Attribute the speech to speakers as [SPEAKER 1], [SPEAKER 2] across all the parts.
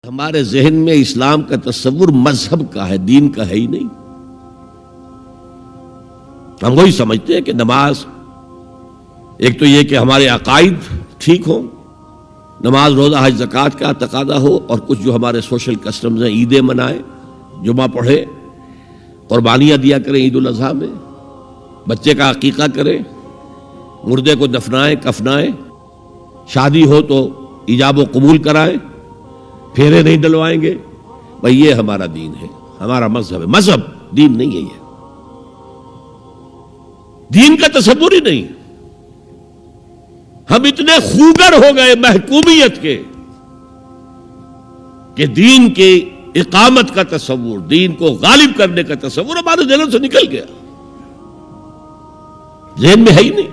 [SPEAKER 1] ہمارے ذہن میں اسلام کا تصور مذہب کا ہے، دین کا ہے ہی نہیں۔ ہم وہی سمجھتے ہیں کہ نماز ایک تو یہ کہ ہمارے عقائد ٹھیک ہوں، نماز روزہ حج زکوٰۃ کا تقاضا ہو، اور کچھ جو ہمارے سوشل کسٹمز ہیں، عیدیں منائیں، جمعہ پڑھے، قربانیاں دیا کریں عید الاضحیٰ میں، بچے کا عقیقہ کریں، مردے کو دفنائیں کفنائیں، شادی ہو تو ایجاب و قبول کرائیں، پھیرے نہیں ڈلوائیں گے۔ بھئی یہ ہمارا دین ہے، ہمارا مذہب ہے۔ مذہب دین نہیں ہے، یہ دین کا تصور ہی نہیں۔ ہم اتنے خوگر ہو گئے محکومیت کے کہ دین کی اقامت کا تصور، دین کو غالب کرنے کا تصور ہمارے ذہن سے نکل گیا، ذہن میں ہے ہی نہیں۔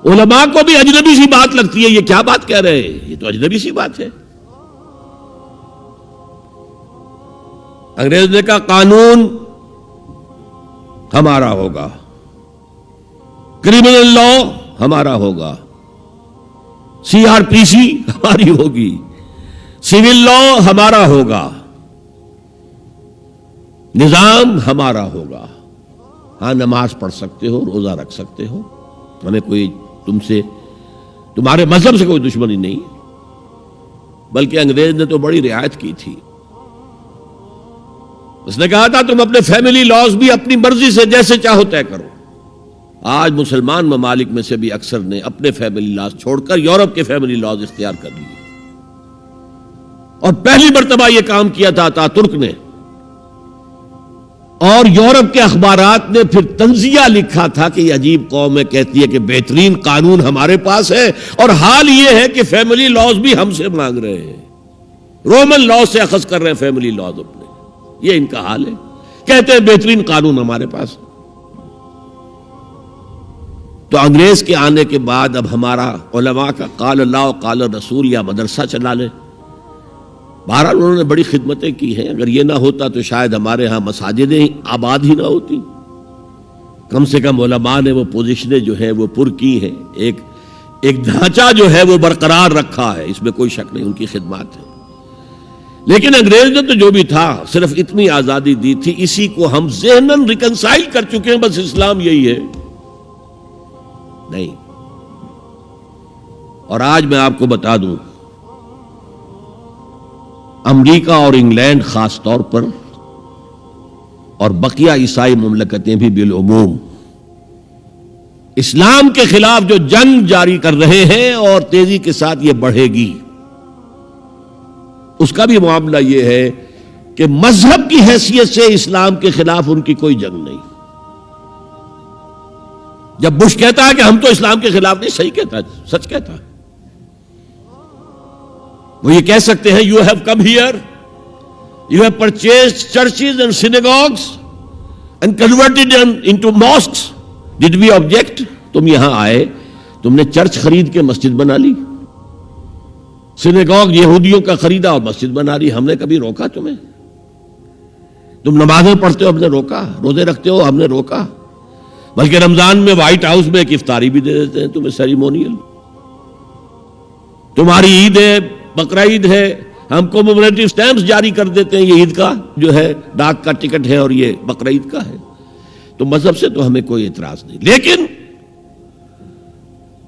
[SPEAKER 1] علماء کو بھی اجنبی سی بات لگتی ہے، یہ کیا بات کہہ رہے ہیں، یہ تو اجنبی سی بات ہے۔ انگریز نے کہا قانون ہمارا ہوگا، کرمنل لا ہمارا ہوگا، CRPC ہماری ہوگی، سول لا ہمارا ہوگا، نظام ہمارا ہوگا۔ ہاں نماز پڑھ سکتے ہو، روزہ رکھ سکتے ہو، ہمیں کوئی تم سے، تمہارے مذہب سے کوئی دشمنی نہیں، بلکہ انگریز نے تو بڑی رعایت کی تھی۔ اس نے کہا تھا تم اپنے فیملی لاز بھی اپنی مرضی سے جیسے چاہو طے کرو۔ آج مسلمان ممالک میں سے بھی اکثر نے اپنے فیملی لاز چھوڑ کر یورپ کے فیملی لاز اختیار کر لیے، اور پہلی مرتبہ یہ کام کیا تھا ترک نے، اور یورپ کے اخبارات نے پھر تنزیہ لکھا تھا کہ یہ عجیب قوم ہے، کہتی ہے کہ بہترین قانون ہمارے پاس ہے، اور حال یہ ہے کہ فیملی لاز بھی ہم سے مانگ رہے ہیں، رومن لاز سے اخذ کر رہے ہیں فیملی لاز اپنے۔ یہ ان کا حال ہے، کہتے ہیں بہترین قانون ہمارے پاس۔ تو انگریز کے آنے کے بعد اب ہمارا علماء کا قال اللہ و قال رسول یا مدرسہ چلا لے۔ بہرحال انہوں نے بڑی خدمتیں کی ہیں، اگر یہ نہ ہوتا تو شاید ہمارے ہاں مساجدیں آباد ہی نہ ہوتی۔ کم سے کم علماء نے وہ پوزیشنیں جو ہے وہ پر کی ہیں، ایک ڈھانچہ جو ہے وہ برقرار رکھا ہے، اس میں کوئی شک نہیں، ان کی خدمات ہے۔ لیکن انگریز نے تو جو بھی تھا صرف اتنی آزادی دی تھی، اسی کو ہم ذہناً ریکنسائل کر چکے ہیں، بس اسلام یہی ہے نہیں۔ اور آج میں آپ کو بتا دوں، امریکہ اور انگلینڈ خاص طور پر، اور بقیہ عیسائی مملکتیں بھی بالعموم، اسلام کے خلاف جو جنگ جاری کر رہے ہیں، اور تیزی کے ساتھ یہ بڑھے گی، اس کا بھی معاملہ یہ ہے کہ مذہب کی حیثیت سے اسلام کے خلاف ان کی کوئی جنگ نہیں۔ جب بش کہتا ہے کہ ہم تو اسلام کے خلاف نہیں، صحیح کہتا ہے، سچ کہتا ہے، وہ یہ کہہ سکتے ہیں you have come here, you have purchased churches and synagogues and converted into mosques, did we object? تم یہاں آئے، تم نے چرچ خرید کے مسجد بنا لی، سینیگوگ یہودیوں کا خریدا اور مسجد بنا لی، ہم نے کبھی روکا تمہیں؟ تم نمازیں پڑھتے ہو، ہم نے روکا؟ روزے رکھتے ہو، ہم نے روکا؟ بلکہ رمضان میں وائٹ ہاؤس میں ایک افطاری بھی دے دیتے ہیں تمہیں، سیریمونیل۔ تمہاری عید ہے، بقرہ عید ہے، ہم کومیموریٹو سٹیمپس جاری کر دیتے ہیں، یہ عید کا جو ہے ڈاک کا ٹکٹ ہے، اور یہ بقرہ عید کا ہے۔ تو مذہب سے تو ہمیں کوئی اعتراض نہیں، لیکن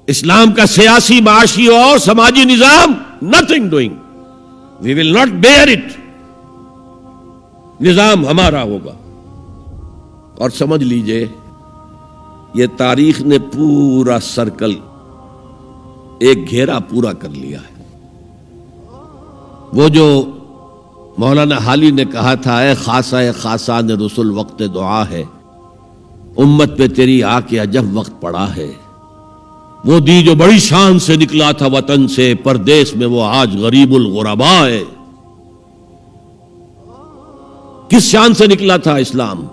[SPEAKER 1] اسلام کا سیاسی، معاشی اور سماجی نظام nothing doing, we will not bear it، نظام ہمارا ہوگا۔ اور سمجھ لیجئے یہ تاریخ نے پورا سرکل، ایک گھیرا پورا کر لیا ہے۔ وہ جو مولانا حالی نے کہا تھا، اے خاصہ خاصان رسول وقت دعا ہے، امت پہ تیری آ کے عجب وقت پڑا ہے، وہ دی جو بڑی شان سے نکلا تھا وطن سے، پردیس میں وہ آج غریب الغرباء ہے۔ کس شان سے نکلا تھا اسلام،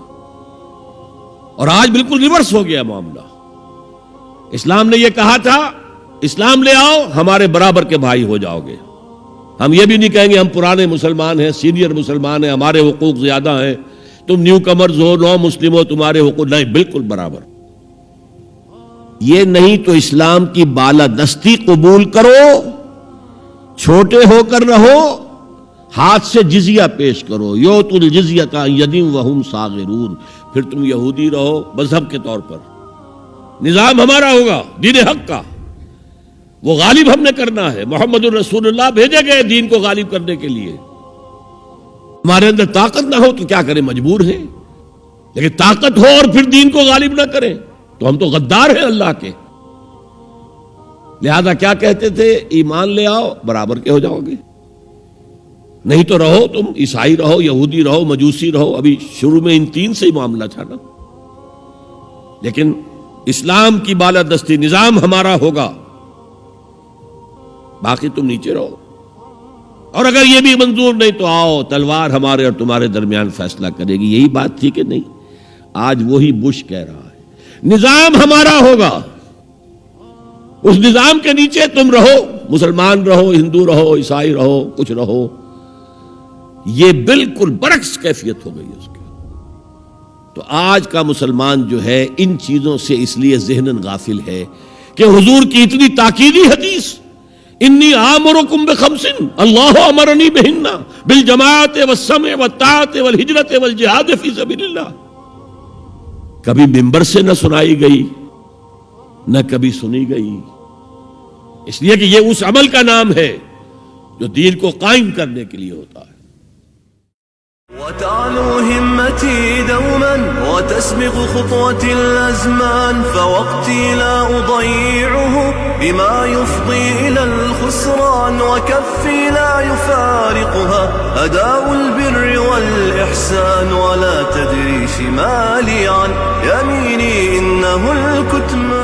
[SPEAKER 1] اور آج بالکل ریورس ہو گیا معاملہ۔ اسلام نے یہ کہا تھا اسلام لے آؤ، ہمارے برابر کے بھائی ہو جاؤ گے۔ ہم یہ بھی نہیں کہیں گے ہم پرانے مسلمان ہیں، سینئر مسلمان ہیں، ہمارے حقوق زیادہ ہیں، تم نیو کمرز ہو، نو مسلم ہو، تمہارے حقوق نہیں، بالکل برابر۔ یہ نہیں تو اسلام کی بالادستی قبول کرو، چھوٹے ہو کر رہو، ہاتھ سے جزیہ پیش کرو، یؤتوا الجزیۃ عن ید وہم صاغرون، پھر تم یہودی رہو مذہب کے طور پر، نظام ہمارا ہوگا دین حق کا، وہ غالب ہم نے کرنا ہے، محمد الرسول اللہ بھیجے گئے دین کو غالب کرنے کے لیے، ہمارے اندر طاقت نہ ہو تو کیا کریں، مجبور ہیں، لیکن طاقت ہو اور پھر دین کو غالب نہ کریں تو ہم تو غدار ہیں اللہ کے۔ لہذا کیا کہتے تھے، ایمان لے آؤ برابر کے ہو جاؤ گے، نہیں تو رہو تم عیسائی رہو، یہودی رہو، مجوسی رہو۔ ابھی شروع میں ان تین سے ہی معاملہ تھا نا، لیکن اسلام کی بالادستی، نظام ہمارا ہوگا، باقی تم نیچے رہو، اور اگر یہ بھی منظور نہیں تو آؤ تلوار ہمارے اور تمہارے درمیان فیصلہ کرے گی۔ یہی بات تھی کہ نہیں؟ آج وہی بش کہہ رہا ہے نظام ہمارا ہوگا، اس نظام کے نیچے تم رہو، مسلمان رہو، ہندو رہو، عیسائی رہو، کچھ رہو۔ یہ بالکل برعکس کیفیت ہو گئی اس کی۔ تو آج کا مسلمان جو ہے ان چیزوں سے اس لیے ذہناً غافل ہے کہ حضور کی اتنی تاکیدی حدیث، انی آمرکم بخمس اللہ امرنی بہن بالجماعت والسمع والطاعت والہجرت والجہاد فی سبیل اللہ، کبھی ممبر سے نہ سنائی گئی، نہ کبھی سنی گئی، اس لیے کہ یہ اس عمل کا نام ہے جو دین کو قائم کرنے کے لیے ہوتا ہے۔
[SPEAKER 2] وتعلو همتي دوما وتسبق خطوتي الأزمان، فوقتي لا أضيعه بما يفضي إلى الخسران، وكفي لا يفارقها أداء البر والإحسان، ولا تدري شمالي عن يميني إنه الكتمان.